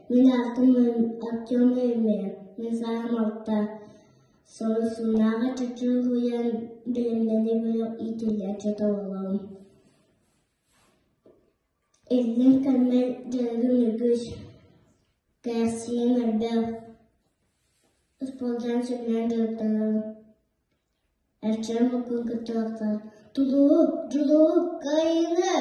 Мен Артем Эйме, мен сағым алта. Соғысунаға чүчүн хуян білімдені білі итілер жата олауым. Эллин кәлмәл жәлгім үргіш. Кәрсиен әрбәл. Исполжан сөйлән жұрттарым. Әрчен бұқын күтті ақтар. Тұлуып, кайыны!